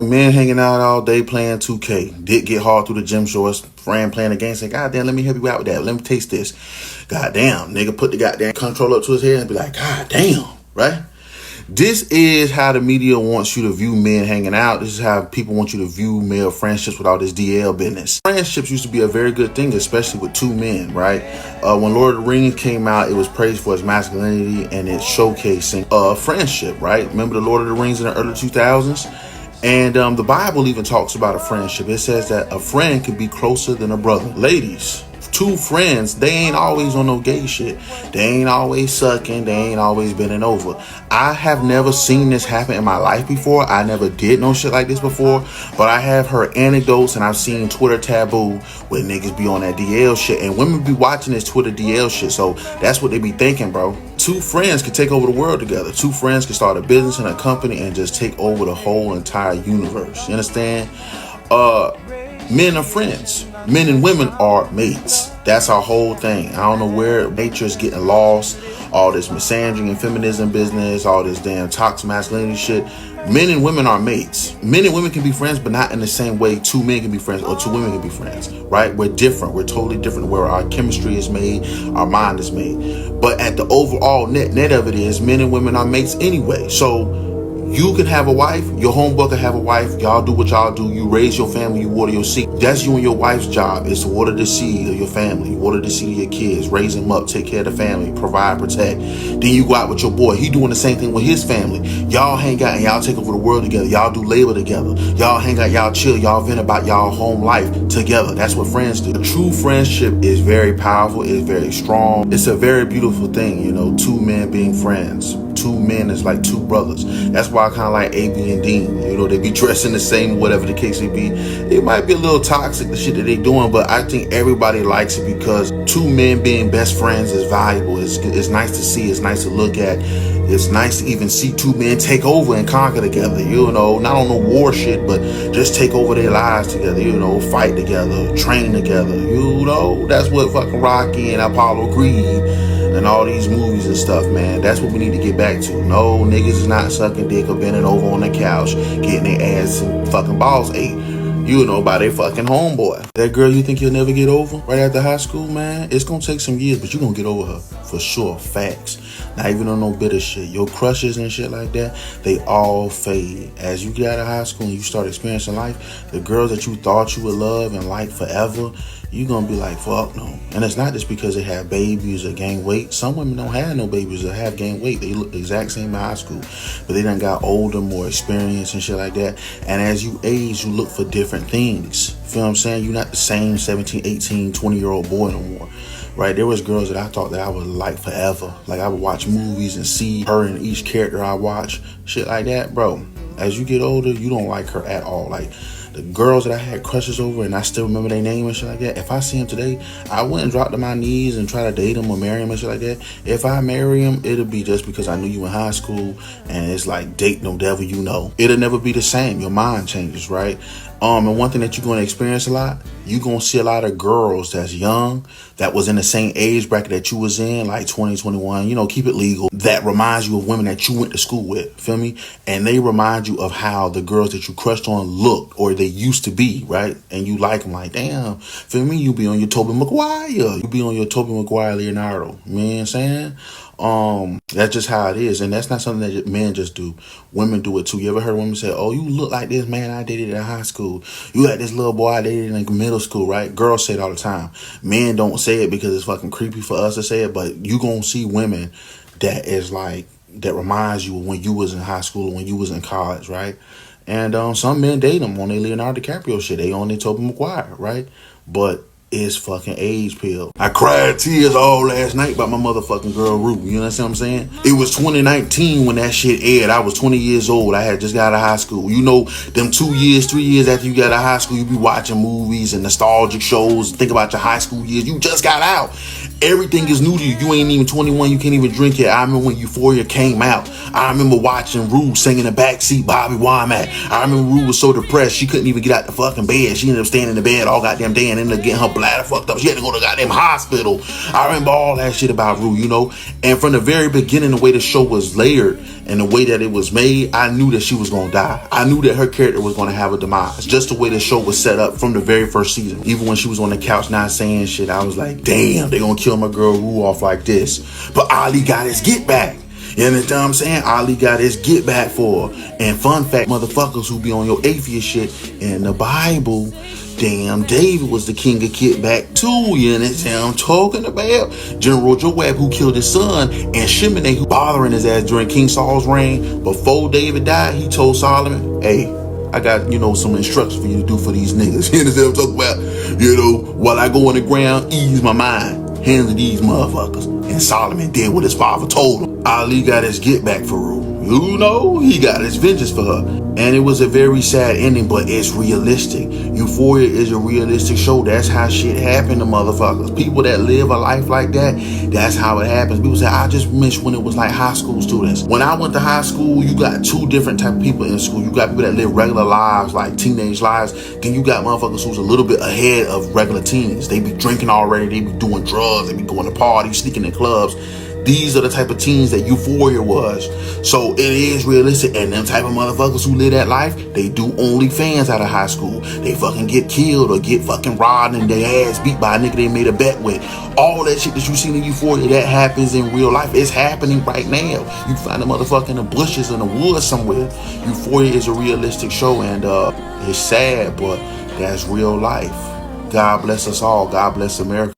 Men hanging out all day playing 2K. Dick get hard through the gym shorts. Friend playing the game. Say, God damn, let me help you out with that. Let me taste this. God damn. Nigga put the goddamn controller up to his head and be like, God damn. Right? This is how the media wants you to view men hanging out. This is how people want you to view male friendships with all this DL business. Friendships used to be a very good thing, especially with two men, right? When Lord of the Rings came out, it was praised for its masculinity and its showcasing friendship, right? Remember the Lord of the Rings in the early 2000s? And the Bible even talks about a friendship. It says that a friend could be closer than a brother. Ladies, two friends, they ain't always on no gay shit. They ain't always sucking. They ain't always bending over. I have never seen this happen in my life before. I never did no shit like this before. But I have heard anecdotes and I've seen Twitter taboo where niggas be on that DL shit. And women be watching this Twitter DL shit. So that's what they be thinking, bro. Two friends can take over the world together. Two friends can start a business and a company and just take over the whole entire universe. You understand? Men are friends. Men and women are mates. That's our whole thing. I don't know where nature is getting lost. All this misandry and feminism business, all this damn toxic masculinity shit. Men and women are mates. Men and women can be friends, but not in the same way two men can be friends or two women can be friends, right? We're different. We're totally different where our chemistry is made, our mind is made. But at the overall net of it is men and women are mates anyway. So you can have a wife, your homeboy can have a wife, y'all do what y'all do, you raise your family, you water your seed. That's you and your wife's job, is to water the seed of your family, water the seed of your kids, raise them up, take care of the family, provide, protect. Then you go out with your boy, he doing the same thing with his family. Y'all hang out and y'all take over the world together, y'all do labor together, y'all hang out, y'all chill, y'all vent about y'all home life together. That's what friends do. True friendship is very powerful, it's very strong. It's a very beautiful thing, you know, two men being friends. Two men is like two brothers. That's why I kind of like AB and Dean. You know, they be dressing the same, whatever the case may be. It might be a little toxic, the shit that they doing, but I think everybody likes it because two men being best friends is valuable. It's nice to see. It's nice to look at. It's nice to even see two men take over and conquer together. You know, not on no war shit, but just take over their lives together. You know, fight together, train together. You know, that's what fucking Rocky and Apollo Creed and all these movies and stuff, man. That's what we need to get back to. No, niggas is not sucking dick or bending over on the couch, getting their ass and fucking balls ate, you know, by their fucking homeboy. That girl you think you'll never get over right after high school, man, it's gonna take some years, but you're gonna get over her. For sure, facts. Not even on no bitter shit. Your crushes and shit like that, they all fade. As you get out of high school and you start experiencing life, the girls that you thought you would love and like forever, you're gonna be like, fuck no. And it's not just because they have babies or gain weight. Some women don't have no babies or have gained weight. They look the exact same in high school, but they done got older, more experienced and shit like that. And as you age, you look for different things. Feel what I'm saying? You're not the same 17, 18, 20-year-old boy no more. Right? There was girls that I thought that I would like forever. Like I would watch movies and see her in each character I watch. Shit like that, bro. As you get older, you don't like her at all. Like the girls that I had crushes over and I still remember their name and shit like that, if I see them today, I wouldn't drop to my knees and try to date them or marry them and shit like that. If I marry them, it'll be just because I knew you in high school and it's like date no devil you know. It'll never be the same. Your mind changes, right? And one thing that you're going to experience a lot, you're going to see a lot of girls that's young, that was in the same age bracket that you was in, like 20, 21, you know, keep it legal, that reminds you of women that you went to school with, feel me? And they remind you of how the girls that you crushed on looked or they used to be, right? And you like them like, damn, feel me? You be on your Tobey Maguire. You be on your Tobey Maguire Leonardo. You know what I'm saying? That's just how it is. And that's not something that men just do. Women do it too. You ever heard women say, oh, you look like this man I dated in high school. You like this little boy I dated in middle school, right? Girls say it all the time. Men don't say it because it's fucking creepy for us to say it, but you gonna see women that is like, that reminds you of when you was in high school or when you was in college, right? And some men date them on their Leonardo DiCaprio shit. They on their Tobey Maguire, right? But it's fucking age pill. I cried tears all last night about my motherfucking girl Rue. You know what I'm saying? It was 2019 when that shit aired. I was 20 years old. I had just got out of high school. You know, them 2 years, 3 years after you got out of high school, you be watching movies and nostalgic shows. Think about your high school years. You just got out. Everything is new to you. You ain't even 21. You can't even drink it. I remember when Euphoria came out. I remember watching Rue singing in the backseat, Bobby Womack. I remember Rue was so depressed she couldn't even get out the fucking bed. She ended up staying in the bed all goddamn day and ended up getting her bladder fucked up. She had to go to the goddamn hospital. I remember all that shit about Rue, you know. And from the very beginning, the way the show was layered and the way that it was made, I knew that she was gonna die. I knew that her character was gonna have a demise. Just the way the show was set up from the very first season. Even when she was on the couch not saying shit, I was like, damn, they gonna kill my girl Rue off like this. But Ali got his get back. You understand what I'm saying? Ali got his get back for her. And fun fact, motherfuckers who be on your atheist shit, in the Bible, damn, David was the king of kickback too. You understand what I'm talking about? General Joab, who killed his son, and Shimei, who bothering his ass during King Saul's reign. Before David died, he told Solomon, hey, I got, some instructions for you to do for these niggas. You understand what I'm talking about? While I go on the ground, ease my mind. Hands of these motherfuckers. And Solomon did what his father told him. Ali got his get back for Rue. He got his vengeance for her. And it was a very sad ending, but it's realistic. Euphoria is a realistic show. That's how shit happened to motherfuckers. People that live a life like that, that's how it happens. People say, I just miss when it was like high school students. When I went to high school, you got two different type of people in school. You got people that live regular lives, like teenage lives. Then you got motherfuckers who's a little bit ahead of regular teens. They be drinking already. They be doing drugs. They be going to parties, sneaking in clubs. These are the type of teens that Euphoria was. So it is realistic. And them type of motherfuckers who live that life, they do OnlyFans out of high school. They fucking get killed or get fucking robbed and their ass beat by a nigga they made a bet with. All that shit that you see in Euphoria, that happens in real life. It's happening right now. You find a motherfucker in the bushes in the woods somewhere. Euphoria is a realistic show, and it's sad, but that's real life. God bless us all. God bless America.